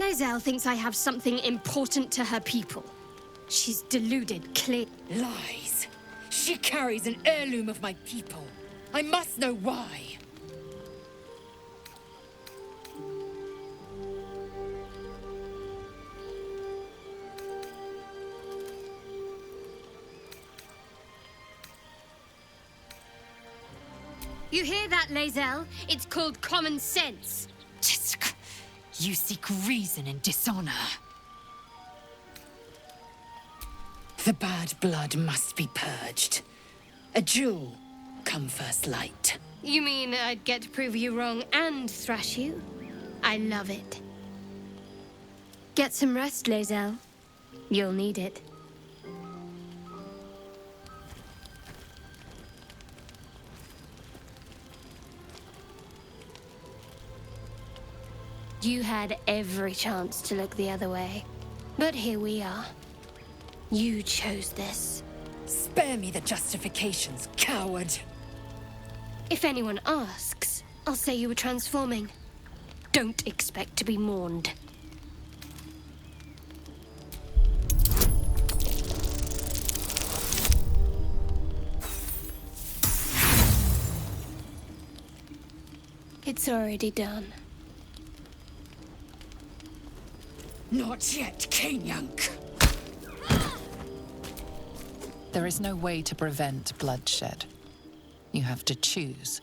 Lae'zel thinks I have something important to her people. She's deluded, clear. Lies. She carries an heirloom of my people. I must know why. You hear that, Lae'zel? It's called common sense. Jisk. You seek reason in dishonor. The bad blood must be purged. A jewel, come first light. You mean I'd get to prove you wrong and thrash you? I love it. Get some rest, Lae'zel. You'll need it. You had every chance to look the other way. But here we are. You chose this. Spare me the justifications, coward! If anyone asks, I'll say you were transforming. Don't expect to be mourned. It's already done. Not yet, Kanyunk! There is no way to prevent bloodshed. You have to choose.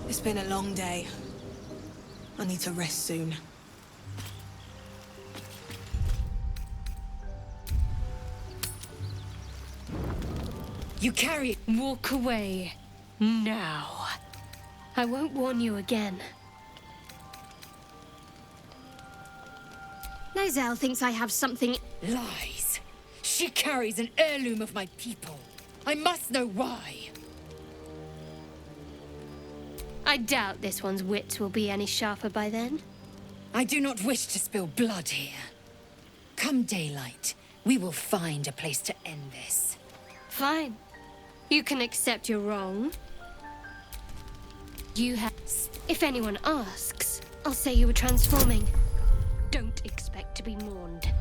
It's been a long day. I need to rest soon. You carry... Walk away. Now. I won't warn you again. Lae'zel thinks I have something... Lies. She carries an heirloom of my people. I must know why. I doubt this one's wits will be any sharper by then. I do not wish to spill blood here. Come daylight, we will find a place to end this. Fine. You can accept you're wrong. You have... If anyone asks, I'll say you were transforming. Don't expect to be mourned.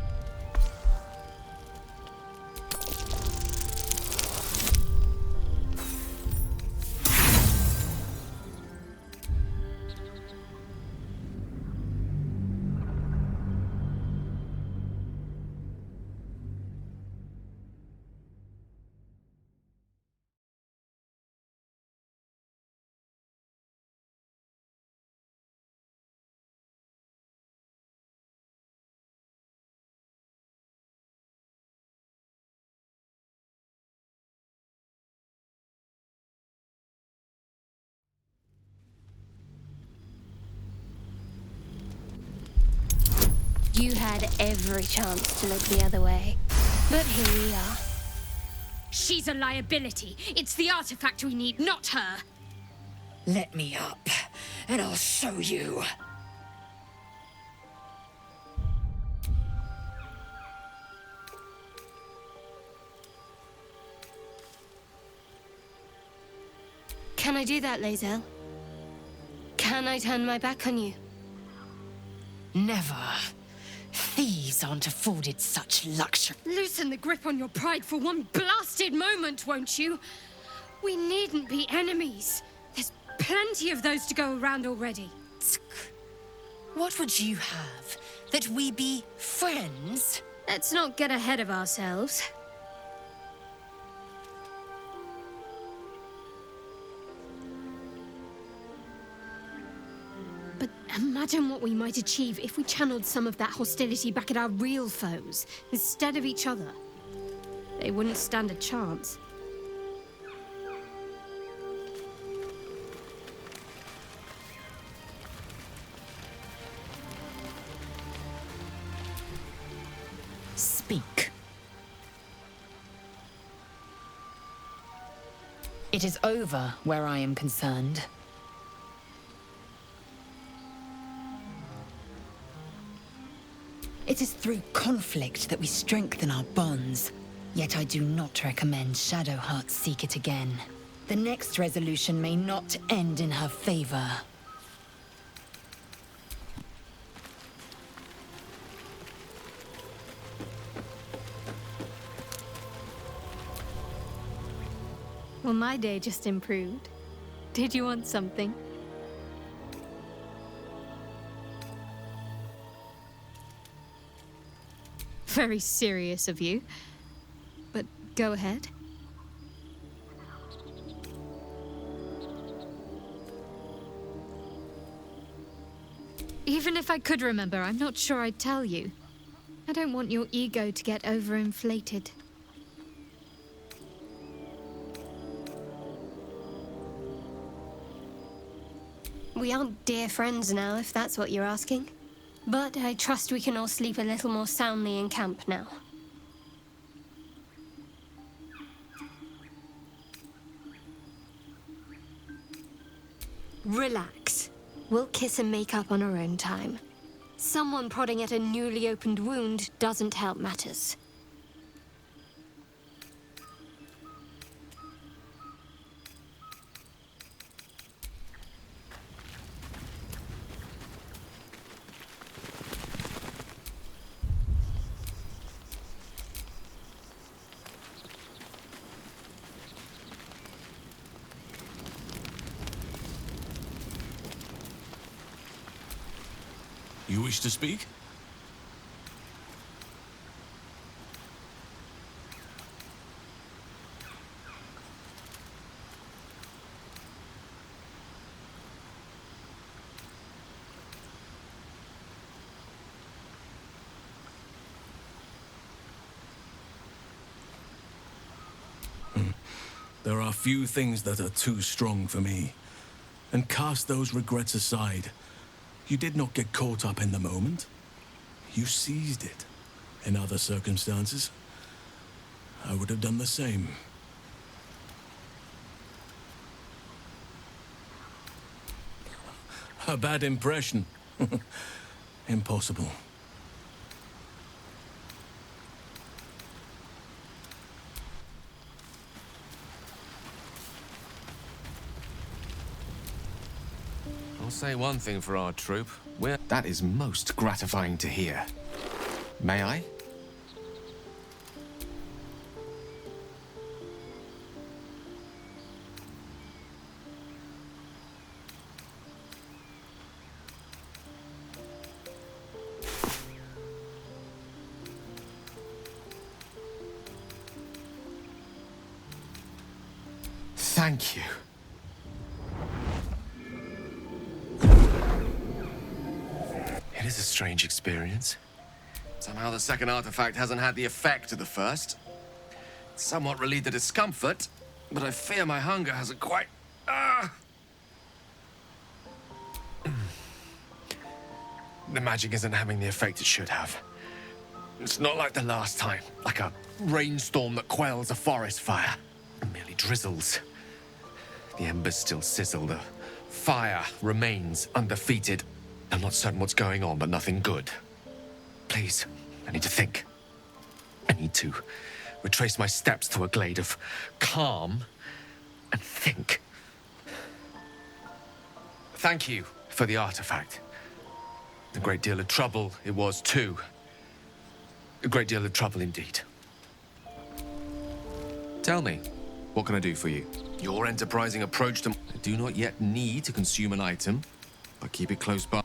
You had every chance to look the other way. But here we are. She's a liability. It's the artifact we need, not her. Let me up, and I'll show you. Can I do that, Lae'zel? Can I turn my back on you? Never. Thieves aren't afforded such luxury. Loosen the grip on your pride for one blasted moment, won't you? We needn't be enemies. There's plenty of those to go around already. What would you have? That we be friends? Let's not get ahead of ourselves. But imagine what we might achieve if we channeled some of that hostility back at our real foes, instead of each other. They wouldn't stand a chance. Speak. It is over where I am concerned. It is through conflict that we strengthen our bonds. Yet I do not recommend Shadowheart seek it again. The next resolution may not end in her favor. Well, my day just improved. Did you want something? Very serious of you. But go ahead. Even if I could remember, I'm not sure I'd tell you. I don't want your ego to get overinflated. We aren't dear friends now, if that's what you're asking. But I trust we can all sleep a little more soundly in camp now. Relax. We'll kiss and make up on our own time. Someone prodding at a newly opened wound doesn't help matters. You wish to speak? There are few things that are too strong for me. And cast those regrets aside. You did not get caught up in the moment. You seized it. In other circumstances, I would have done the same. A bad impression. Impossible. I'll say one thing for our troop. That is most gratifying to hear. May I? Thank you. It is a strange experience. Somehow the second artifact hasn't had the effect of the first. It's somewhat relieved the discomfort, but I fear my hunger hasn't quite... The magic isn't having the effect it should have. It's not like the last time, like a rainstorm that quells a forest fire. It merely drizzles. The embers still sizzle, the fire remains undefeated. I'm not certain what's going on, but nothing good. Please, I need to think. I need to retrace my steps to a glade of calm and think. Thank you for the artifact. A great deal of trouble it was too. A great deal of trouble indeed. Tell me, what can I do for you? Your enterprising approach to... I do not yet need to consume an item, but keep it close by.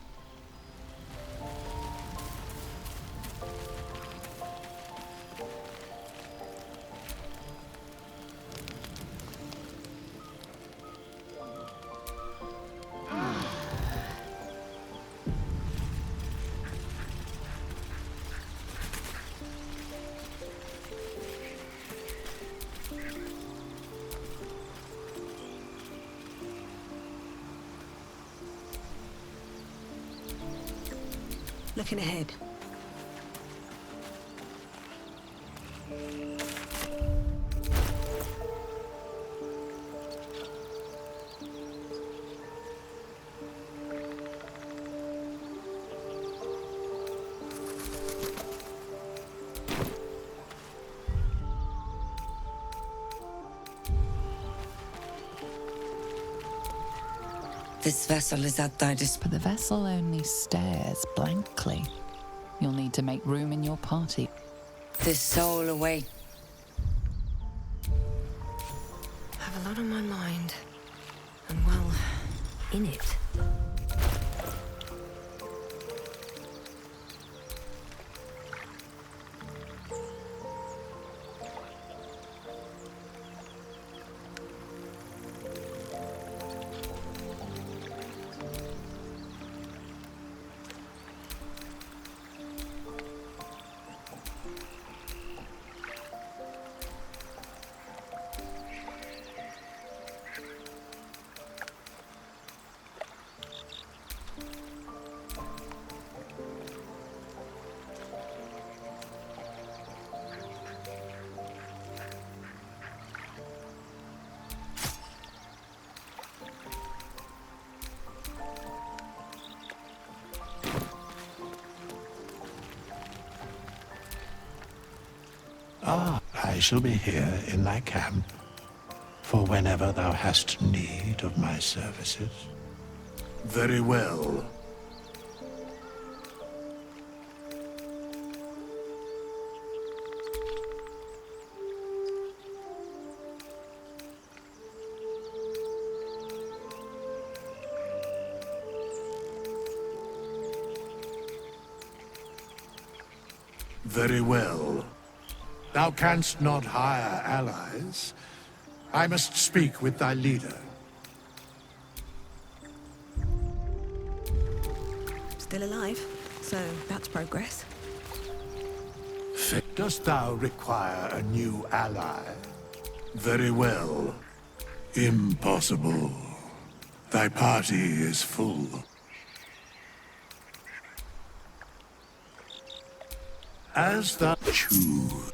Looking ahead. This vessel is at thy disposal. But the vessel only stares blankly. You'll need to make room in your party. This soul away. I have a lot on my mind. And well, in it. I shall be here in thy camp, for whenever thou hast need of my services. Very well. Very well. Thou canst not hire allies. I must speak with thy leader. Still alive, so that's progress. Dost thou require a new ally? Very well. Impossible. Thy party is full. As thou choose.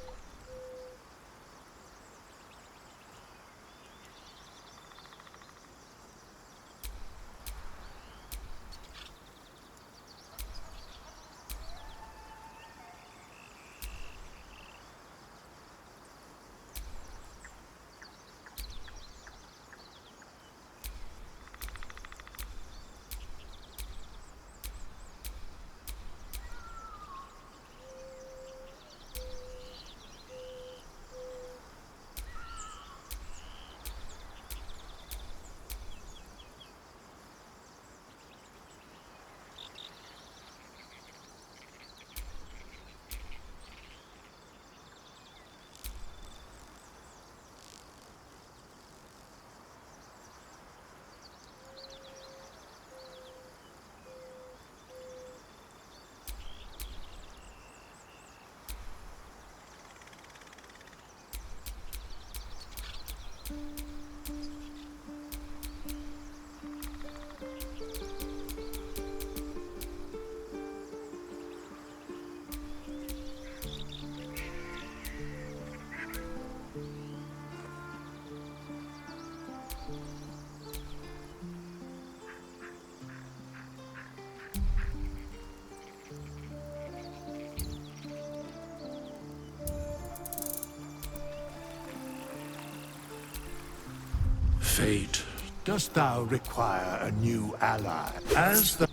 fate, dost thou require a new ally? As the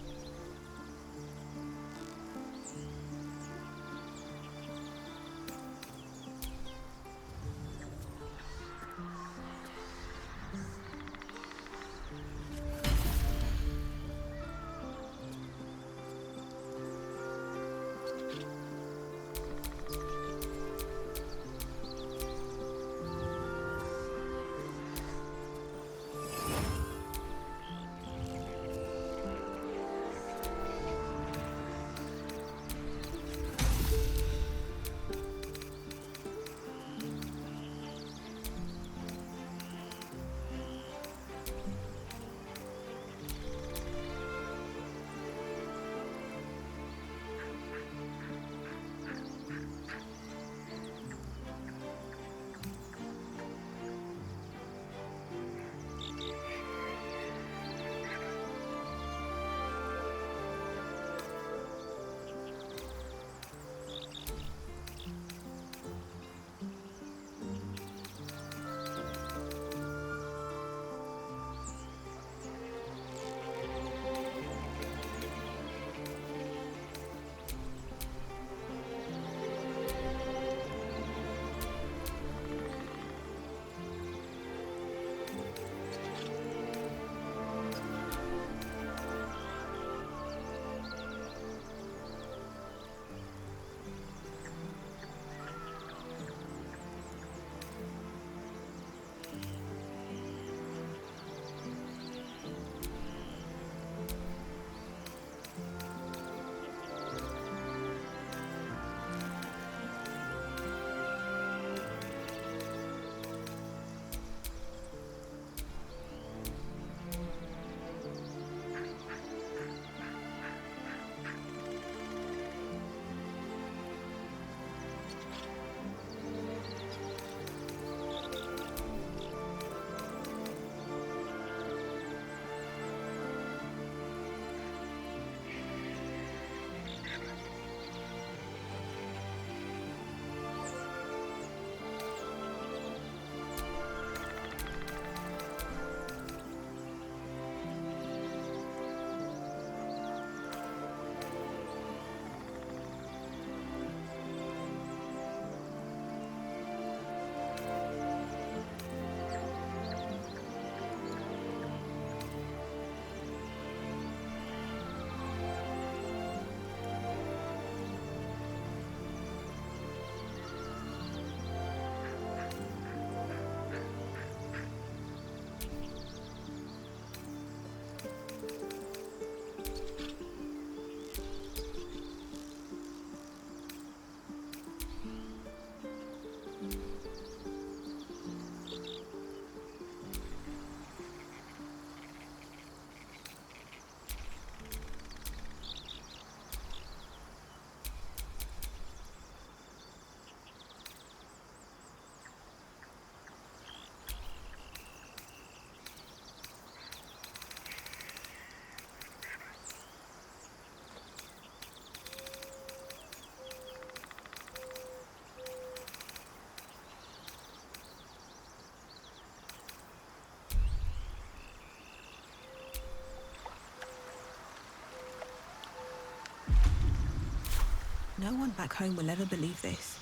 No one back home will ever believe this.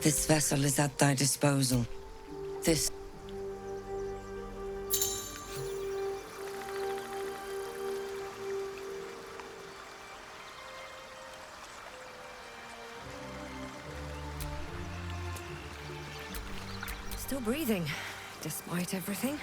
This vessel is at thy disposal. This... Still breathing, despite everything.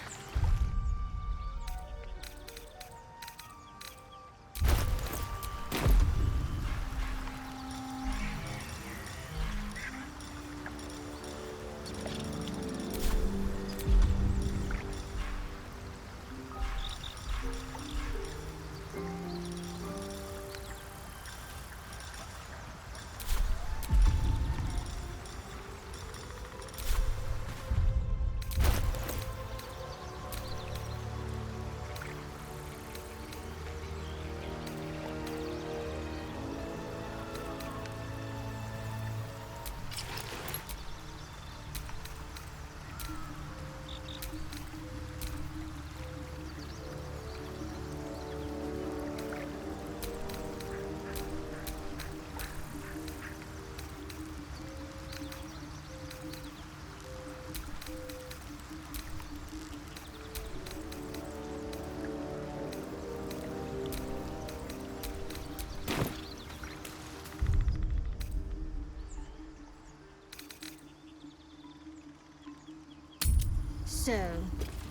So,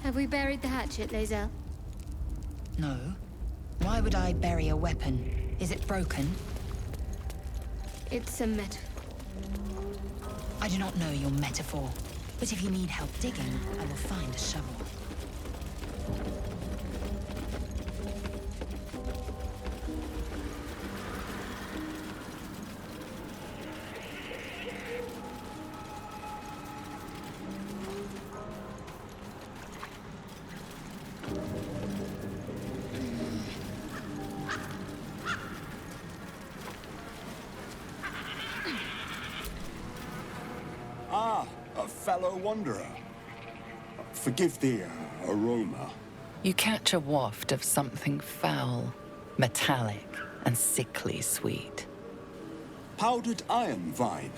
have we buried the hatchet, Lae'zel? No. Why would I bury a weapon? Is it broken? It's a metaphor. I do not know your metaphor, but if you need help digging, I will find a shovel. A fellow wanderer. Forgive the aroma. You catch a waft of something foul, metallic, and sickly sweet. Powdered iron vine.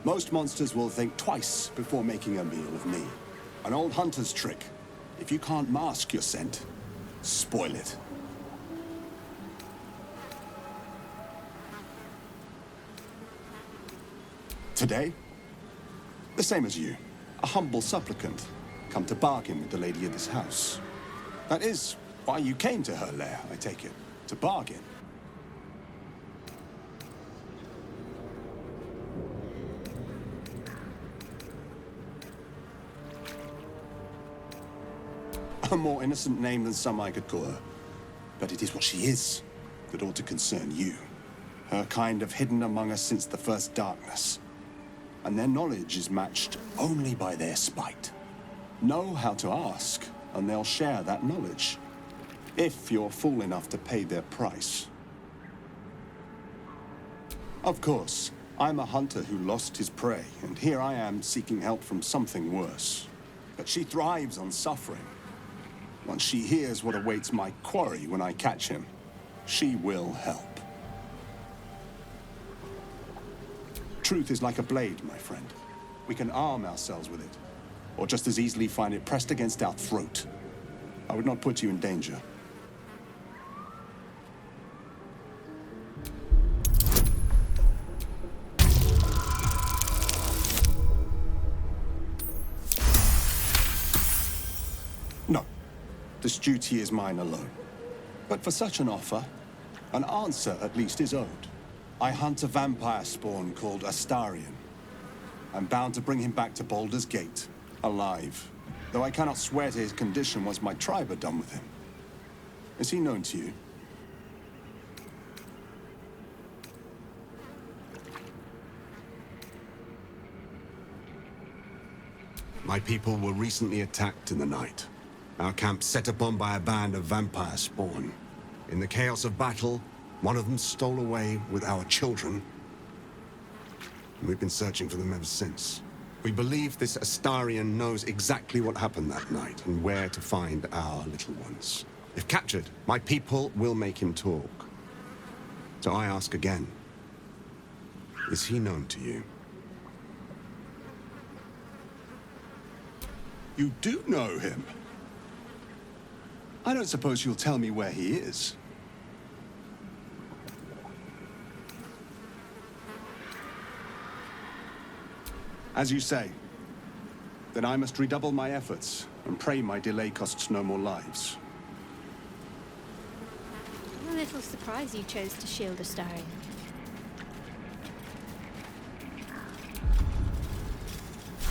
Most monsters will think twice before making a meal of me. An old hunter's trick. If you can't mask your scent, spoil it. Today, the same as you. A humble supplicant, come to bargain with the lady of this house. That is why you came to her lair, I take it. To bargain. A more innocent name than some I could call her. But it is what she is that ought to concern you. Her kind have hidden among us since the first darkness. And their knowledge is matched only by their spite. Know how to ask, and they'll share that knowledge. If you're fool enough to pay their price. Of course, I'm a hunter who lost his prey, and here I am seeking help from something worse. But she thrives on suffering. Once she hears what awaits my quarry when I catch him, she will help. Truth is like a blade, my friend. We can arm ourselves with it, or just as easily find it pressed against our throat. I would not put you in danger. No, this duty is mine alone. But for such an offer, an answer at least is owed. I hunt a vampire spawn called Astarion. I'm bound to bring him back to Baldur's Gate, alive. Though I cannot swear to his condition once my tribe are done with him. Is he known to you? My people were recently attacked in the night. Our camp set upon by a band of vampire spawn. In the chaos of battle, one of them stole away with our children. And we've been searching for them ever since. We believe this Astarion knows exactly what happened that night and where to find our little ones. If captured, my people will make him talk. So I ask again, is he known to you? You do know him? I don't suppose you'll tell me where he is. As you say, then I must redouble my efforts and pray my delay costs no more lives. I'm a little surprised you chose to shield Astarion.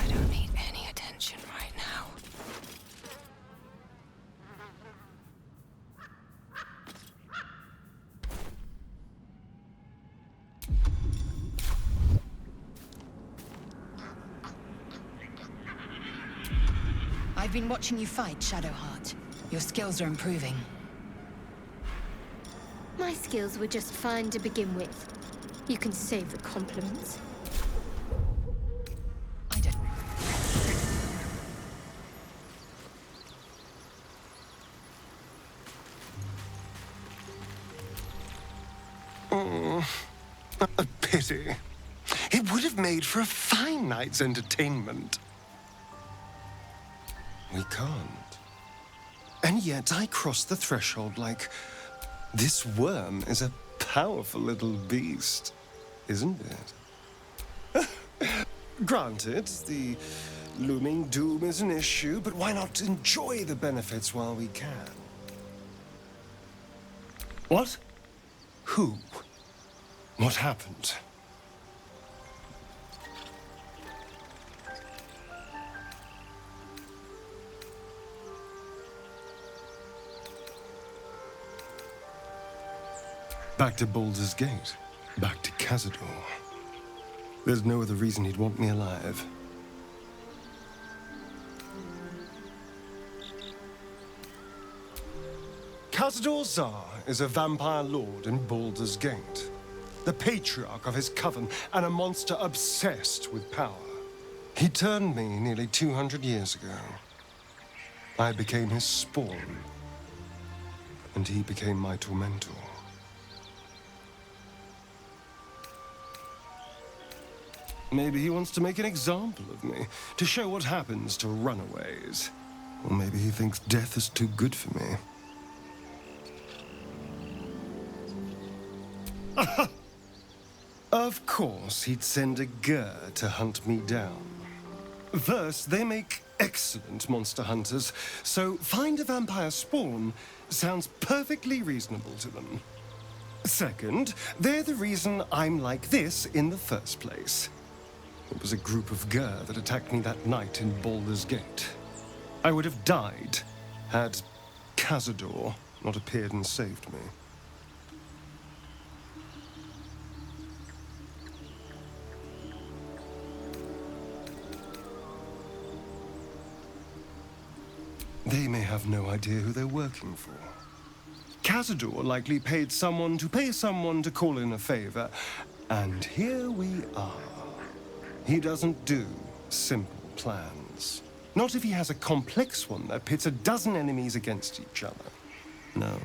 I don't need any attention right now. I've been watching you fight, Shadowheart. Your skills are improving. My skills were just fine to begin with. You can save the compliments. I don't... A pity. It would have made for a fine night's entertainment. We can't. And yet I cross the threshold like... This worm is a powerful little beast, isn't it? Granted, the looming doom is an issue, but why not enjoy the benefits while we can? What? Who? What happened? Back to Baldur's Gate. Back to Cazador. There's no other reason he'd want me alive. Cazador Zar is a vampire lord in Baldur's Gate. The patriarch of his coven and a monster obsessed with power. He turned me nearly 200 years ago. I became his spawn. And he became my tormentor. Maybe he wants to make an example of me, to show what happens to runaways. Or maybe he thinks death is too good for me. Of course, he'd send a Gur to hunt me down. First, they make excellent monster hunters, so find a vampire spawn sounds perfectly reasonable to them. Second, they're the reason I'm like this in the first place. It was a group of Gur that attacked me that night in Baldur's Gate. I would have died had Cazador not appeared and saved me. They may have no idea who they're working for. Cazador likely paid someone to pay someone to call in a favor, and here we are. He doesn't do simple plans. Not if he has a complex one that pits a dozen enemies against each other. No.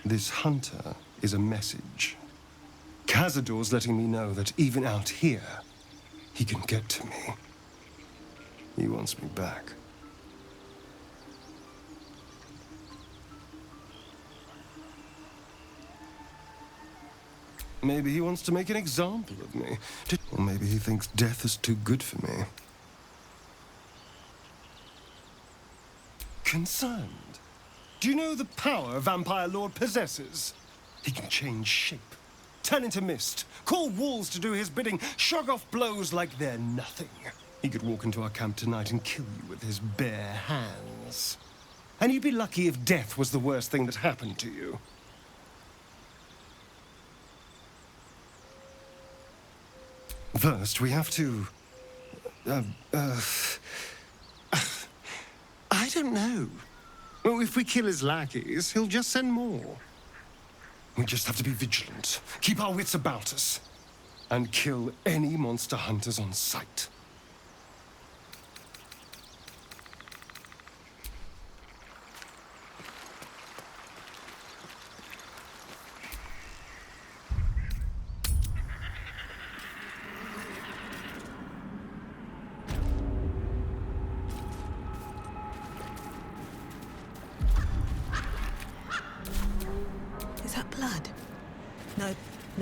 This hunter is a message. Cazador's letting me know that even out here, he can get to me. He wants me back. Maybe he wants to make an example of me. Or maybe he thinks death is too good for me. Concerned? Do you know the power a vampire lord possesses? He can change shape, turn into mist, call walls to do his bidding, shrug off blows like they're nothing. He could walk into our camp tonight and kill you with his bare hands. And you'd be lucky if death was the worst thing that happened to you. First, we have to... I don't know. Well, if we kill his lackeys, he'll just send more. We just have to be vigilant, keep our wits about us, and kill any monster hunters on sight.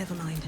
Never mind.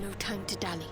No time to dally.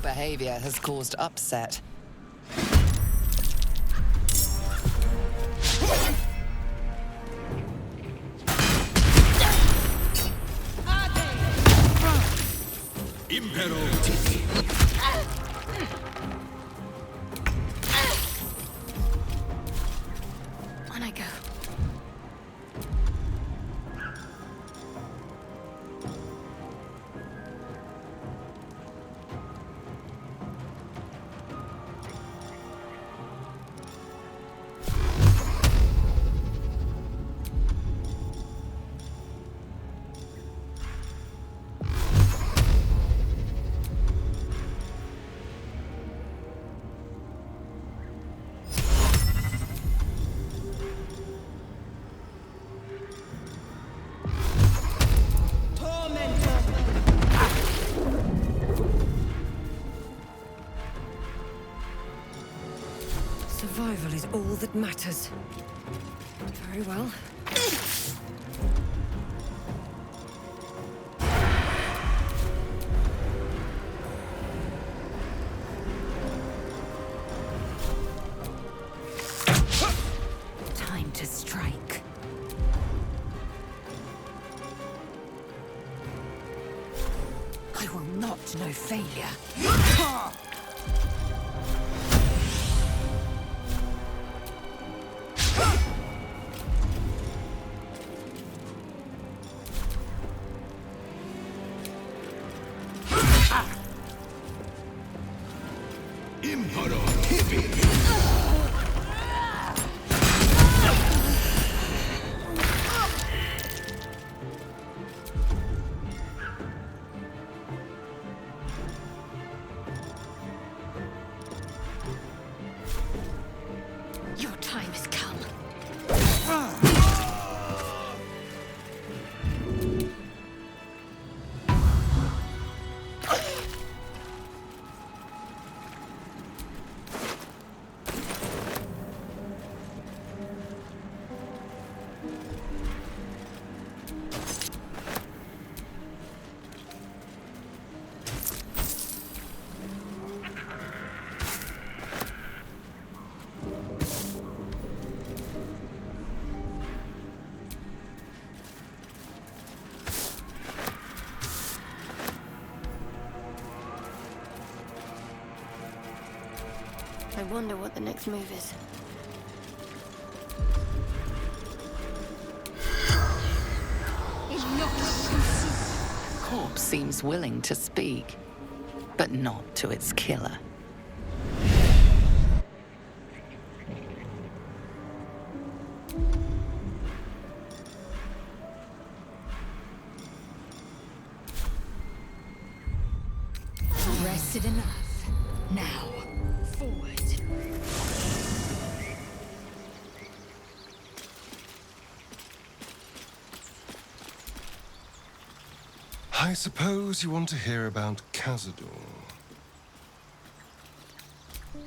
Behavior has caused upset. On I go. Survival is all that matters. Very well. Time to strike. I will not know failure. Your time has come. I wonder what the next move is. Corpse seems willing to speak, but not to its killer. Rested enough. Now, forward. I suppose you want to hear about Cazador.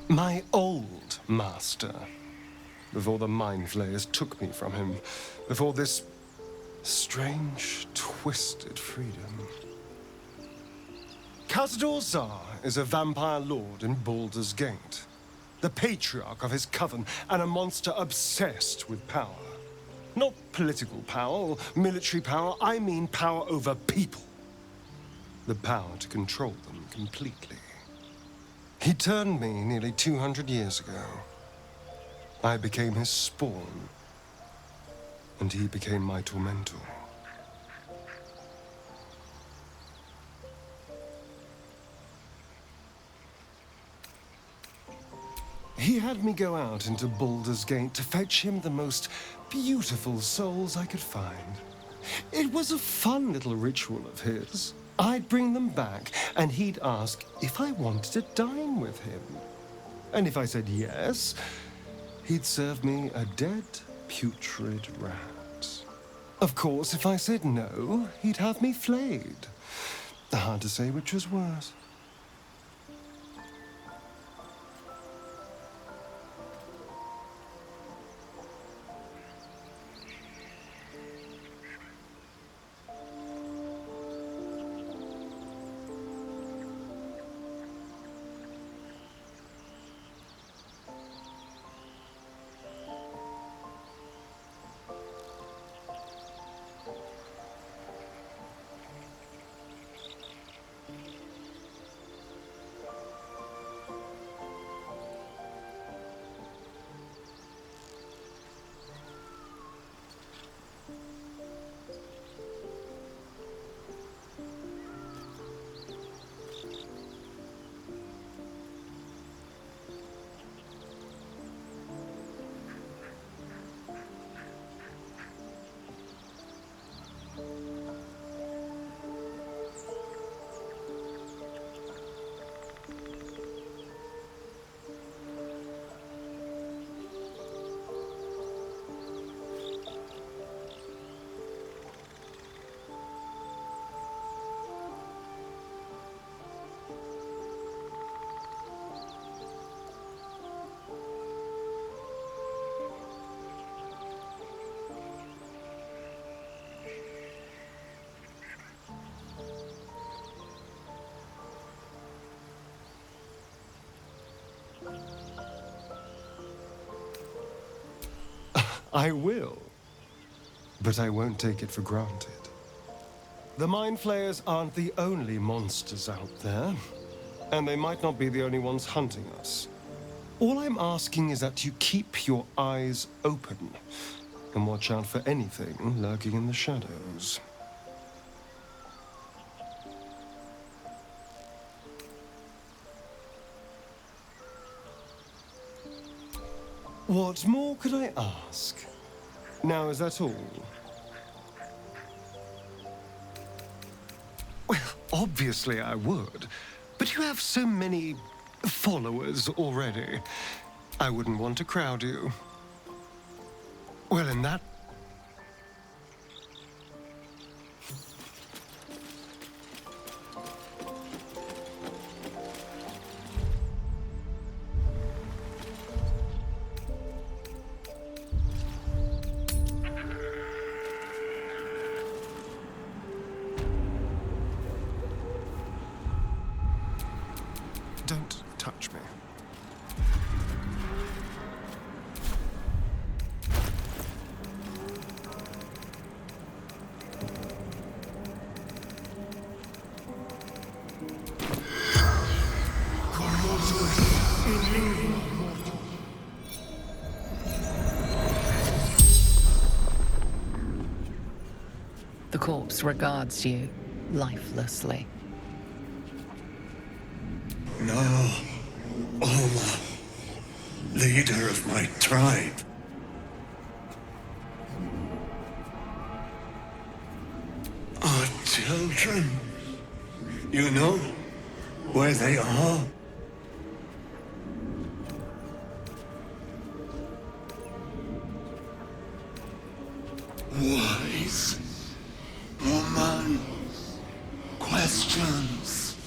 My old master. Before the Mind Flayers took me from him. Before this strange, twisted freedom. Cazador Zar is a vampire lord in Baldur's Gate. The patriarch of his coven, and a monster obsessed with power. Not political power or military power, I mean power over people. The power to control them completely. He turned me nearly 200 years ago. I became his spawn, and he became my tormentor. He had me go out into Baldur's Gate to fetch him the most beautiful souls I could find. It was a fun little ritual of his. I'd bring them back, and he'd ask if I wanted to dine with him. And if I said yes, he'd serve me a dead, putrid rat. Of course, if I said no, he'd have me flayed. Hard to say which was worse. I will. But I won't take it for granted. The Mind Flayers aren't the only monsters out there. And they might not be the only ones hunting us. All I'm asking is that you keep your eyes open and watch out for anything lurking in the shadows. What more could I ask? Now, is that all? Well, obviously I would. But you have so many followers already. I wouldn't want to crowd you. Well, in that... Don't touch me. corpse regards you lifelessly. No, Oma, leader of my tribe. Our children. You know where they are? Wise woman. Questions.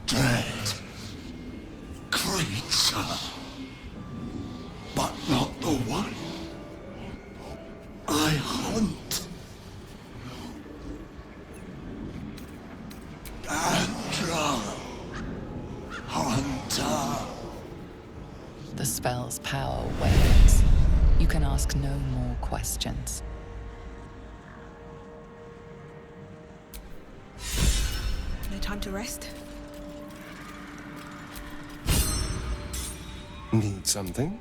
Dread creature. But not the one I hunt. Andra. Hunter. The spell's power wanes. You can ask no more questions. No time to rest? Need something?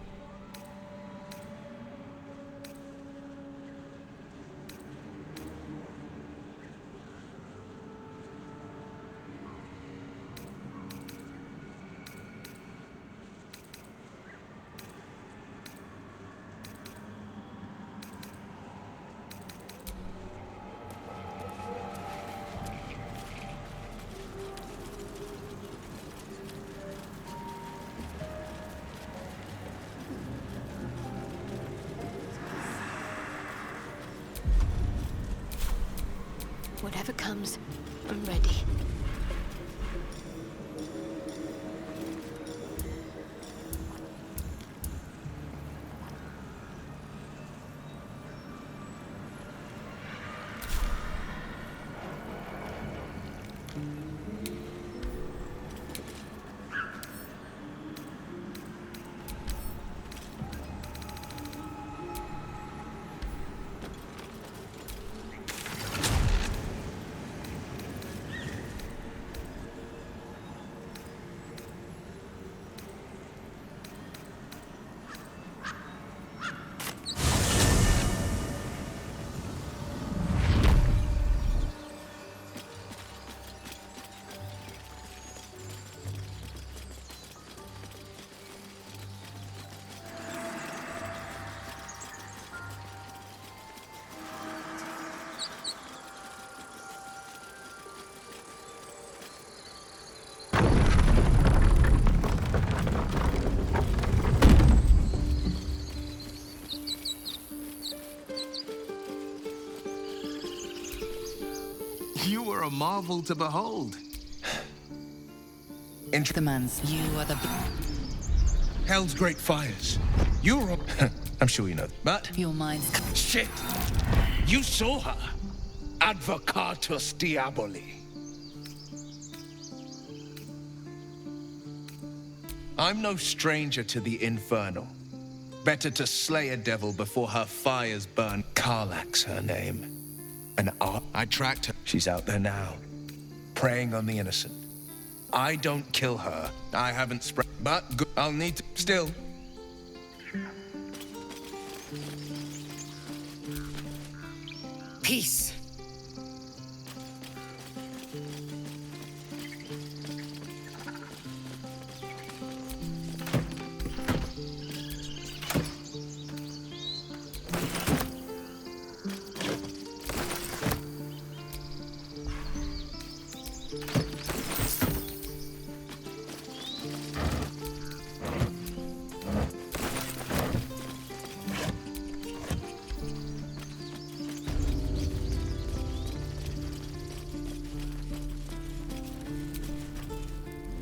Whatever comes, I'm ready. You were a marvel to behold. The man's... You are the... Hell's great fires. You're a... I'm sure you know. But... Your mind's... Shit! You saw her. Advocatus Diaboli. I'm no stranger to the infernal. Better to slay a devil before her fires burn. Karlak's her name. And I tracked her. She's out there now, preying on the innocent. I don't kill her. I haven't spread. But I'll need to. Still. Peace.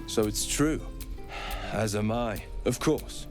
So it's true. As am I, of course.